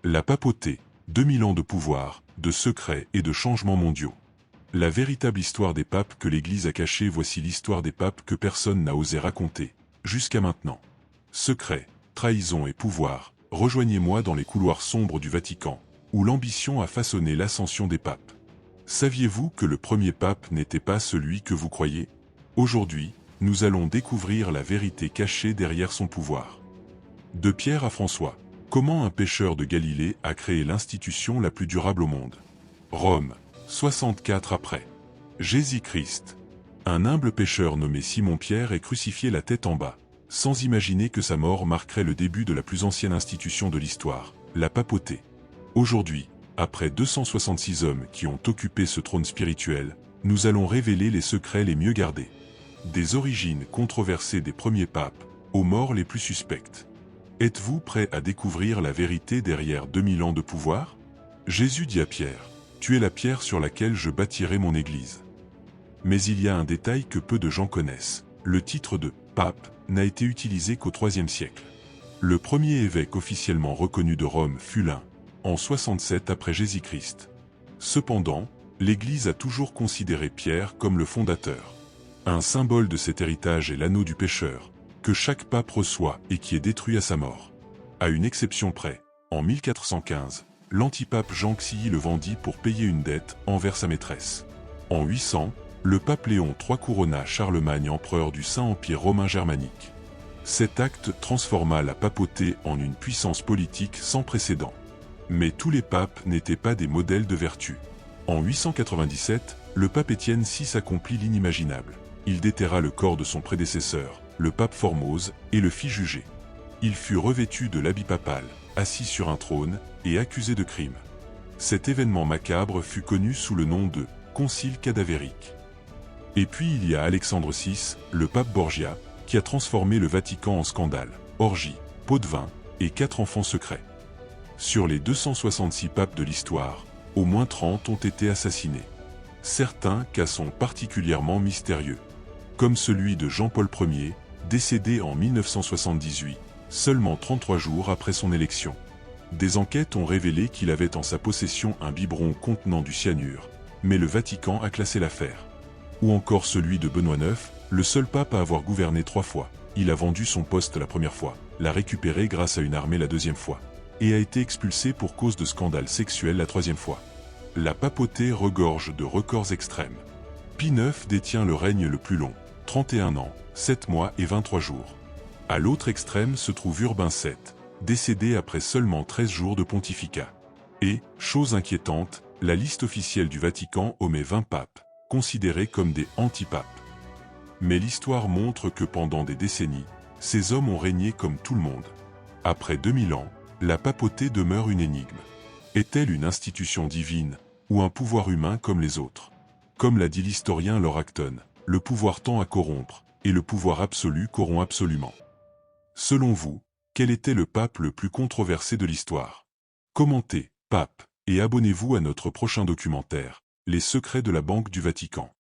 La papauté, 2000 ans de pouvoir, de secrets et de changements mondiaux. La véritable histoire des papes que l'Église a cachée, voici l'histoire des papes que personne n'a osé raconter, jusqu'à maintenant. Secrets, trahison et pouvoir, rejoignez-moi dans les couloirs sombres du Vatican, où l'ambition a façonné l'ascension des papes. Saviez-vous que le premier pape n'était pas celui que vous croyez? Aujourd'hui, nous allons découvrir la vérité cachée derrière son pouvoir. De Pierre à François, comment un pêcheur de Galilée a créé l'institution la plus durable au monde? Rome, 64 après. Jésus-Christ. Un humble pêcheur nommé Simon-Pierre est crucifié la tête en bas, sans imaginer que sa mort marquerait le début de la plus ancienne institution de l'histoire, la papauté. Aujourd'hui, après 266 hommes qui ont occupé ce trône spirituel, nous allons révéler les secrets les mieux gardés. Des origines controversées des premiers papes, aux morts les plus suspectes. Êtes-vous prêt à découvrir la vérité derrière 2000 ans de pouvoir? Jésus dit à Pierre, « Tu es la pierre sur laquelle je bâtirai mon église. » Mais il y a un détail que peu de gens connaissent. Le titre de « pape » n'a été utilisé qu'au IIIe siècle. Le premier évêque officiellement reconnu de Rome fut l'un, en 67 après Jésus-Christ. Cependant, l'Église a toujours considéré Pierre comme le fondateur. Un symbole de cet héritage est l'anneau du pécheur, que chaque pape reçoit et qui est détruit à sa mort. À une exception près, en 1415, l'antipape Jean Xilly le vendit pour payer une dette envers sa maîtresse. En 800, le pape Léon III couronna Charlemagne empereur du Saint-Empire romain germanique. Cet acte transforma la papauté en une puissance politique sans précédent. Mais tous les papes n'étaient pas des modèles de vertu. En 897, le pape Étienne VI accomplit l'inimaginable. Il déterra le corps de son prédécesseur, le pape Formose, et le fit juger. Il fut revêtu de l'habit papal, assis sur un trône, et accusé de crime. Cet événement macabre fut connu sous le nom de « concile cadavérique ». Et puis il y a Alexandre VI, le pape Borgia, qui a transformé le Vatican en scandale, orgie, pot de vin, et 4 enfants secrets. Sur les 266 papes de l'histoire, au moins 30 ont été assassinés. Certains cas sont particulièrement mystérieux, comme celui de Jean-Paul Ier, décédé en 1978, seulement 33 jours après son élection. Des enquêtes ont révélé qu'il avait en sa possession un biberon contenant du cyanure, mais le Vatican a classé l'affaire. Ou encore celui de Benoît IX, le seul pape à avoir gouverné 3 fois. Il a vendu son poste la première fois, l'a récupéré grâce à une armée la deuxième fois, et a été expulsé pour cause de scandales sexuels la 3e fois. La papauté regorge de records extrêmes. Pie IX détient le règne le plus long, 31 ans, 7 mois et 23 jours. À l'autre extrême se trouve Urbain VII, décédé après seulement 13 jours de pontificat. Et, chose inquiétante, la liste officielle du Vatican omet 20 papes, considérés comme des antipapes. Mais l'histoire montre que pendant des décennies, ces hommes ont régné comme tout le monde. Après 2000 ans, la papauté demeure une énigme. Est-elle une institution divine, ou un pouvoir humain comme les autres? Comme l'a dit l'historien Lord Acton, le pouvoir tend à corrompre, et le pouvoir absolu corrompt absolument. Selon vous, quel était le pape le plus controversé de l'histoire? Commentez, pape, et abonnez-vous à notre prochain documentaire, Les secrets de la Banque du Vatican.